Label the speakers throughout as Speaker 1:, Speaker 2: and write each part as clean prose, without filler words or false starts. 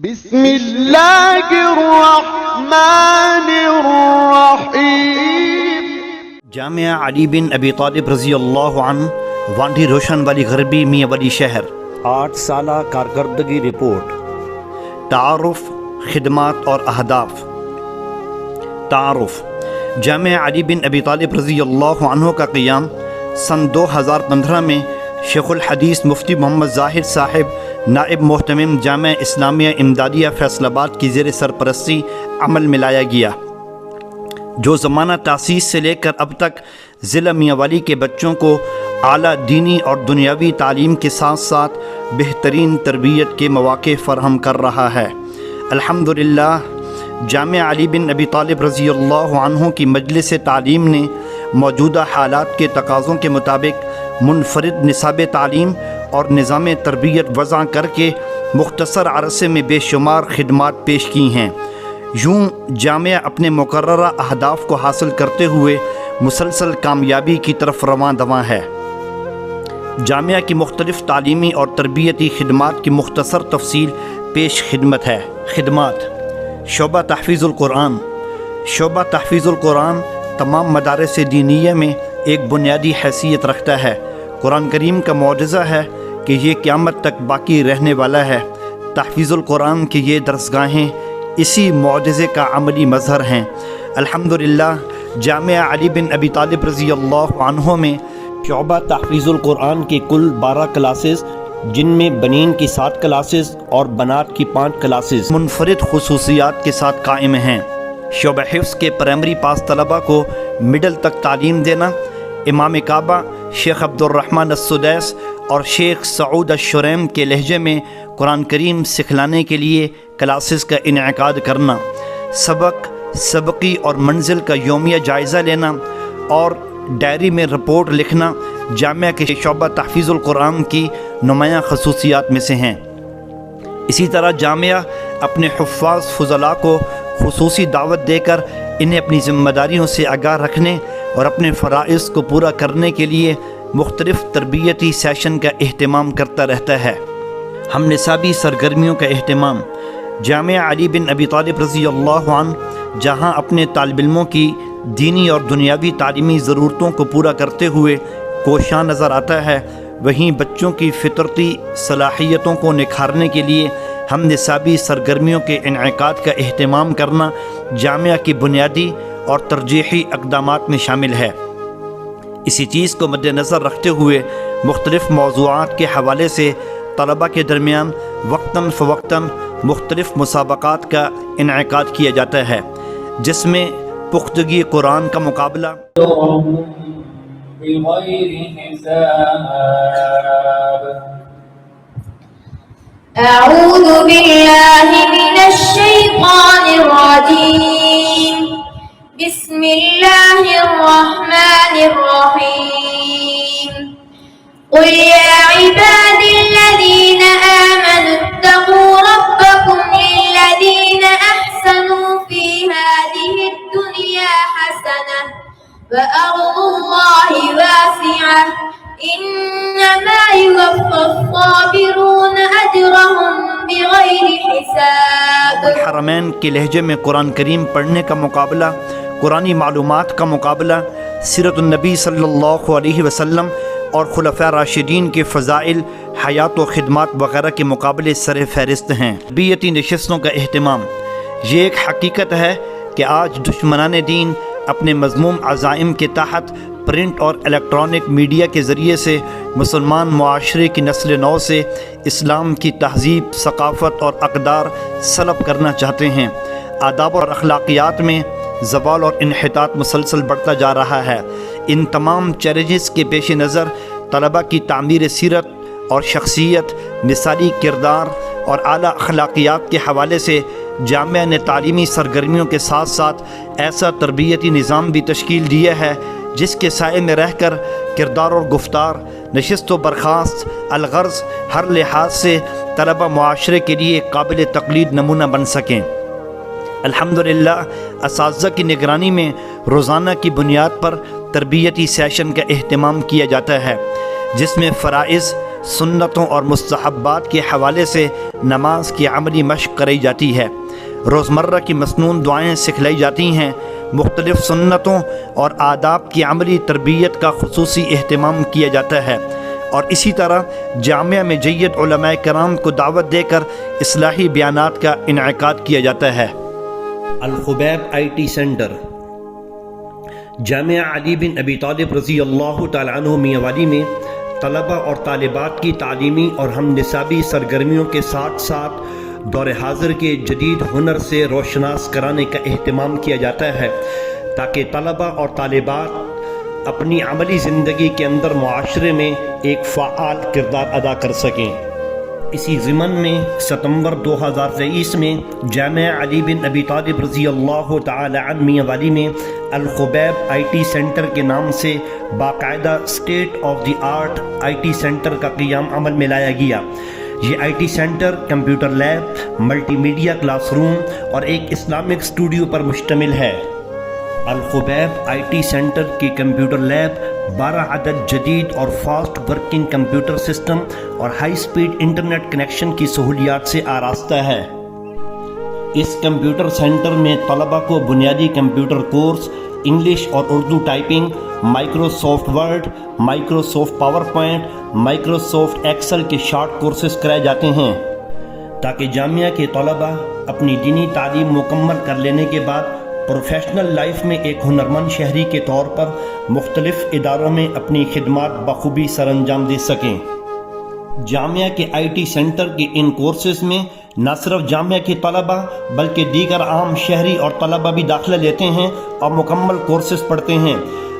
Speaker 1: بسم اللہ الرحمن الرحیم۔
Speaker 2: جامعہ علی بن ابی طالب رضی اللہ عنہ، وانڈی روشن والی غربی میاں ولی شہر۔ 8 سالہ کارکردگی رپورٹ۔ تعارف، خدمات اور اہداف۔ تعارف: جامعہ علی بن ابی طالب رضی اللہ عنہ کا قیام سن 2015 میں شیخ الحدیث مفتی محمد ظاہر صاحب نائب محتمم جامعہ اسلامیہ امدادیہ فیصل آباد کی زیر سرپرستی عمل میں لایا گیا، جو زمانہ تاسیس سے لے کر اب تک ضلع میاں والی کے بچوں کو اعلیٰ دینی اور دنیاوی تعلیم کے ساتھ ساتھ بہترین تربیت کے مواقع فراہم کر رہا ہے۔ الحمدللہ، جامعہ علی بن ابی طالب رضی اللہ عنہ کی مجلس تعلیم نے موجودہ حالات کے تقاضوں کے مطابق منفرد نصاب تعلیم اور نظام تربیت وضع کر کے مختصر عرصے میں بے شمار خدمات پیش کی ہیں۔ یوں جامعہ اپنے مقررہ اہداف کو حاصل کرتے ہوئے مسلسل کامیابی کی طرف رواں دواں ہے۔ جامعہ کی مختلف تعلیمی اور تربیتی خدمات کی مختصر تفصیل پیش خدمت ہے۔ خدمات: شعبہ تحفیظ القرآن۔ شعبہ تحفیظ القرآن تمام مدارس دینیہ میں ایک بنیادی حیثیت رکھتا ہے۔ قرآن کریم کا معجزہ ہے کہ یہ قیامت تک باقی رہنے والا ہے۔ تحفیظ القرآن کی یہ درسگاہیں اسی معجزے کا عملی مظہر ہیں۔ الحمدللہ، جامعہ علی بن ابی طالب رضی اللہ عنہ میں شعبہ تحفیظ القرآن کی کل 12 کلاسز، جن میں بنین کی 7 کلاسز اور بنات کی 5 کلاسز منفرد خصوصیات کے ساتھ قائم ہیں۔ شعبہ حفظ کے پرائمری پاس طلبہ کو مڈل تک تعلیم دینا، امام کعبہ شیخ عبدالرحمن السدیس اور شیخ سعود الشریم کے لہجے میں قرآن کریم سکھلانے کے لیے کلاسز کا انعقاد کرنا، سبقی اور منزل کا یومیہ جائزہ لینا اور ڈائری میں رپورٹ لکھنا جامعہ کے شعبہ تحفیظ القرآن کی نمایاں خصوصیات میں سے ہیں۔ اسی طرح جامعہ اپنے حفاظ فضلاء کو خصوصی دعوت دے کر انہیں اپنی ذمہ داریوں سے آگاہ رکھنے اور اپنے فرائض کو پورا کرنے کے لیے مختلف تربیتی سیشن کا اہتمام کرتا رہتا ہے۔ ہم نصابی سرگرمیوں کا اہتمام: جامعہ علی بن ابی طالب رضی اللہ عنہ جہاں اپنے طالب علموں کی دینی اور دنیاوی تعلیمی ضرورتوں کو پورا کرتے ہوئے کوشاں نظر آتا ہے، وہیں بچوں کی فطرتی صلاحیتوں کو نکھارنے کے لیے ہم نصابی سرگرمیوں کے انعقاد کا اہتمام کرنا جامعہ کی بنیادی اور ترجیحی اقدامات میں شامل ہے۔ اسی چیز کو مد نظر رکھتے ہوئے مختلف موضوعات کے حوالے سے طلبہ کے درمیان وقتاً فوقتاً مختلف مسابقات کا انعقاد کیا جاتا ہے، جس میں پختگی قرآن کا مقابلہ،
Speaker 3: اعوذ باللہ من الشیطان الرجیم، بسم اللہ الرحمن الرحیم، قل یا عبادی الذین آمنوا اتقوا ربکم للذین احسنوا فی هذه الدنیا حسنہ وارض اللہ واسعہ انما یوفی الصابرون اجرهم بغیر حساب۔
Speaker 2: الحرمین کے لہجے میں قرآن کریم پڑھنے کا مقابلہ، قرآنی معلومات کا مقابلہ، سیرت النبی صلی اللہ علیہ وسلم اور خلفاء راشدین کے فضائل، حیات و خدمات وغیرہ کے مقابلے سر فہرست ہیں۔ تربیتی نشستوں کا اہتمام: یہ ایک حقیقت ہے کہ آج دشمنان دین اپنے مذموم عزائم کے تحت پرنٹ اور الیکٹرانک میڈیا کے ذریعے سے مسلمان معاشرے کی نسل نو سے اسلام کی تہذیب، ثقافت اور اقدار سلب کرنا چاہتے ہیں۔ آداب اور اخلاقیات میں زوال اور انحطاط مسلسل بڑھتا جا رہا ہے۔ ان تمام چیلنجز کے پیش نظر طلبہ کی تعمیر سیرت اور شخصیت، مثالی کردار اور اعلیٰ اخلاقیات کے حوالے سے جامعہ نے تعلیمی سرگرمیوں کے ساتھ ساتھ ایسا تربیتی نظام بھی تشکیل دیا ہے جس کے سائے میں رہ کر کردار اور گفتار، نشست و برخاست، الغرض ہر لحاظ سے طلبہ معاشرے کے لیے قابل تقلید نمونہ بن سکیں۔ الحمدللہ، اساتذہ کی نگرانی میں روزانہ کی بنیاد پر تربیتی سیشن کا اہتمام کیا جاتا ہے، جس میں فرائض، سنتوں اور مستحبات کے حوالے سے نماز کی عملی مشق کرائی جاتی ہے، روزمرہ کی مسنون دعائیں سکھلائی جاتی ہیں، مختلف سنتوں اور آداب کی عملی تربیت کا خصوصی اہتمام کیا جاتا ہے، اور اسی طرح جامعہ میں جید علماء کرام کو دعوت دے کر اصلاحی بیانات کا انعقاد کیا جاتا ہے۔ الخبیب IT سینٹر جامعہ علی بن ابی طالب رضی اللہ تعالیٰ عنہ میاں والی میں طلبہ اور طالبات کی تعلیمی اور ہم نصابی سرگرمیوں کے ساتھ ساتھ دور حاضر کے جدید ہنر سے روشناس کرانے کا اہتمام کیا جاتا ہے تاکہ طلبہ اور طالبات اپنی عملی زندگی کے اندر معاشرے میں ایک فعال کردار ادا کر سکیں۔ اسی ضمن میں ستمبر 2023 میں جامعہ علی بن ابی طالب رضی اللہ تعالی عنہ میاں والی میں الخبیب IT سینٹر کے نام سے باقاعدہ state of the art IT centre کا قیام عمل میں لایا گیا۔ یہ IT centre computer lab, multi media class room اور ایک اسلامک اسٹوڈیو پر مشتمل ہے۔ الخبیب IT سینٹر کی کمپیوٹر لیب 12 عدد جدید اور فاسٹ ورکنگ کمپیوٹر سسٹم اور ہائی سپیڈ انٹرنیٹ کنیکشن کی سہولیات سے آراستہ ہے۔ اس کمپیوٹر سینٹر میں طلبہ کو بنیادی کمپیوٹر کورس، انگلش اور Urdu typing, Microsoft Word, Microsoft PowerPoint, Microsoft Excel کے شارٹ کورسز کرائے جاتے ہیں تاکہ جامعہ کے طلبہ اپنی دینی تعلیم مکمل کر لینے کے بعد پروفیشنل لائف میں ایک ہنرمند شہری کے طور پر مختلف اداروں میں اپنی خدمات بخوبی سر انجام دے سکیں۔ جامعہ کے IT سینٹر کے ان کورسز میں نہ صرف جامعہ کے طلبہ بلکہ دیگر عام شہری اور طلبہ بھی داخلہ لیتے ہیں اور مکمل کورسز پڑھتے ہیں۔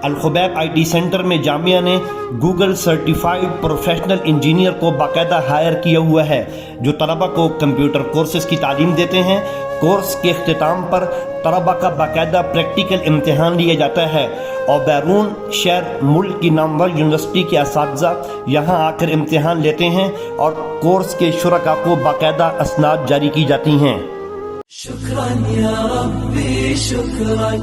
Speaker 2: الخبیب IT سینٹر میں جامعہ نے گوگل سرٹیفائیڈ پروفیشنل انجینئر کو باقاعدہ ہائر کیا ہوا ہے جو طلبہ کو کمپیوٹر کورسز کی تعلیم دیتے ہیں۔ کورس کے اختتام پر طلبہ کا باقاعدہ پریکٹیکل امتحان لیا جاتا ہے اور بیرون شہر ملک کی نامور یونیورسٹی کے اساتذہ یہاں آ کر امتحان لیتے ہیں اور کورس کے شرکاء کو باقاعدہ اسناد جاری کی جاتی ہیں۔
Speaker 4: شکراً یا ربی شکراً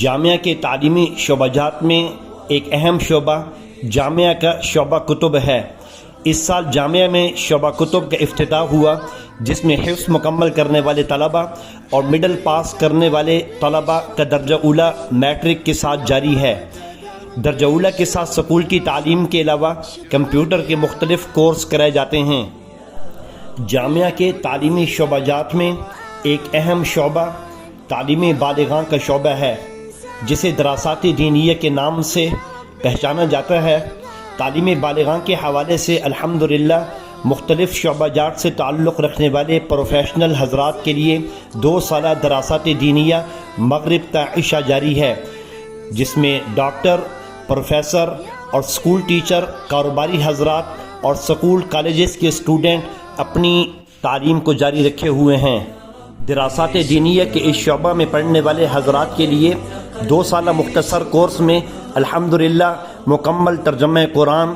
Speaker 2: جامعہ کے تعلیمی شعبہ جات میں ایک اہم شعبہ جامعہ کا شعبہ کتب ہے۔ اس سال جامعہ میں شعبہ کتب کا افتتاح ہوا جس میں حفظ مکمل کرنے والے طلبہ اور مڈل پاس کرنے والے طلبہ کا درجہ اولی میٹرک کے ساتھ جاری ہے۔ درجہ اولی کے ساتھ سکول کی تعلیم کے علاوہ کمپیوٹر کے مختلف کورس کرائے جاتے ہیں۔ جامعہ کے تعلیمی شعبہ جات میں ایک اہم شعبہ تعلیم بالغاں کا شعبہ ہے جسے دراسات دینیہ کے نام سے پہچانا جاتا ہے۔ تعلیم بالغاں کے حوالے سے الحمدللہ مختلف شعبہ جات سے تعلق رکھنے والے پروفیشنل حضرات کے لیے 2 سالہ دراسات دینیہ مغرب تا عشاء جاری ہے جس میں ڈاکٹر، پروفیسر اور سکول ٹیچر، کاروباری حضرات اور سکول کالجز کے اسٹوڈنٹ اپنی تعلیم کو جاری رکھے ہوئے ہیں۔ دراسات دینیہ کے اس شعبہ میں پڑھنے والے حضرات کے لیے 2 سالہ مختصر کورس میں الحمدللہ مکمل ترجمہ قرآن،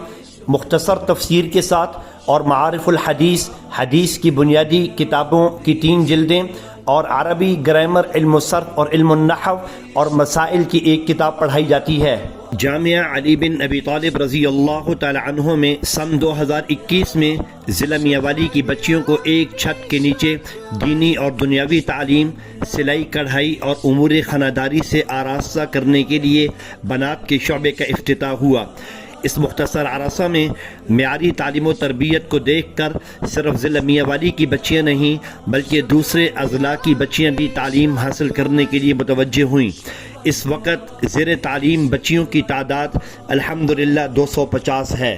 Speaker 2: مختصر تفسیر کے ساتھ اور معارف الحدیث، حدیث کی بنیادی کتابوں کی 3 جلدیں اور عربی گرامر، علم الصرف اور علم النحو اور مسائل کی 1 کتاب پڑھائی جاتی ہے۔ جامعہ علی بن ابی طالب رضی اللہ تعالی عنہ میں سن 2021 میں ضلع میاں والی کی بچیوں کو ایک چھت کے نیچے دینی اور دنیاوی تعلیم، سلائی کڑھائی اور امور خانہ سے آراستہ کرنے کے لیے بنات کے شعبے کا افتتاح ہوا۔ اس مختصر عرصہ میں معیاری تعلیم و تربیت کو دیکھ کر صرف ضلع میاں والی کی بچیاں نہیں بلکہ دوسرے اضلاع کی بچیاں بھی تعلیم حاصل کرنے کے لیے متوجہ ہوئیں۔ اس وقت زیر تعلیم بچیوں کی تعداد الحمدللہ 250 ہے۔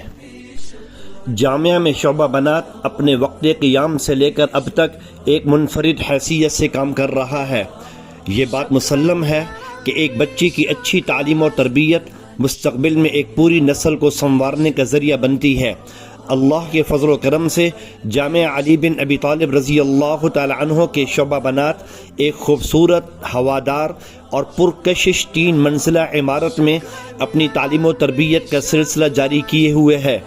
Speaker 2: جامعہ میں شعبہ بنات اپنے وقت قیام سے لے کر اب تک ایک منفرد حیثیت سے کام کر رہا ہے۔ یہ بات مسلم ہے کہ ایک بچی کی اچھی تعلیم اور تربیت مستقبل میں ایک پوری نسل کو سنوارنے کا ذریعہ بنتی ہے۔ اللہ کے فضل و کرم سے جامعہ علی بن ابی طالب رضی اللہ تعالی عنہ کے شعبہ بنات ایک خوبصورت، ہوادار اور پرکشش 3 منزلہ عمارت میں اپنی تعلیم و تربیت کا سلسلہ جاری کیے ہوئے ہے۔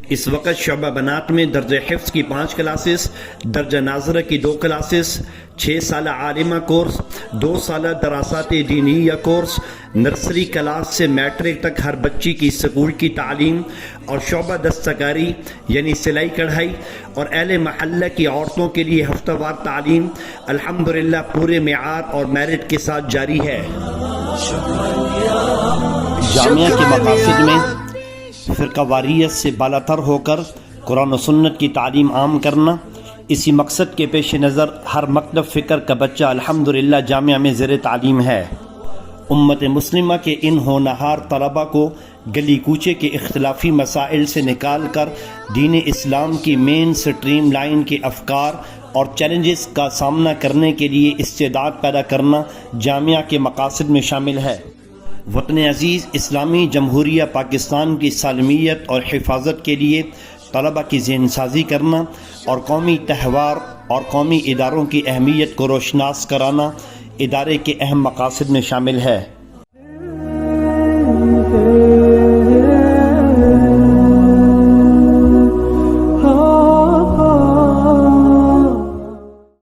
Speaker 2: اس وقت شعبہ بنات میں درجہ حفظ کی 5 کلاسز، درجہ ناظرہ کی 2 کلاسز، 6 سالہ عالمہ کورس، 2 سالہ دراسات دینیہ کورس، نرسری کلاس سے میٹرک تک ہر بچی کی اسکول کی تعلیم، اور شعبہ دستکاری یعنی سلائی کڑھائی اور اہل محلہ کی عورتوں کے لیے ہفتہ وار تعلیم الحمدللہ پورے معیار اور میرٹ کے ساتھ جاری ہے۔ جامعہ کے مقاصد میں فرقہ واریت سے بالاتر ہو کر قرآن و سنت کی تعلیم عام کرنا، اسی مقصد کے پیش نظر ہر مکتب فکر کا بچہ الحمدللہ جامعہ میں زیر تعلیم ہے۔ امت مسلمہ کے ان ہونہار طلبہ کو گلی کوچے کے اختلافی مسائل سے نکال کر دین اسلام کی مین سٹریم لائن کے افکار اور چیلنجز کا سامنا کرنے کے لیے استعداد پیدا کرنا جامعہ کے مقاصد میں شامل ہے۔ وطن عزیز اسلامی جمہوریہ پاکستان کی سالمیت اور حفاظت کے لیے طلبہ کی ذہن سازی کرنا اور قومی تہوار اور قومی اداروں کی اہمیت کو روشناس کرانا ادارے کے اہم مقاصد میں شامل ہے۔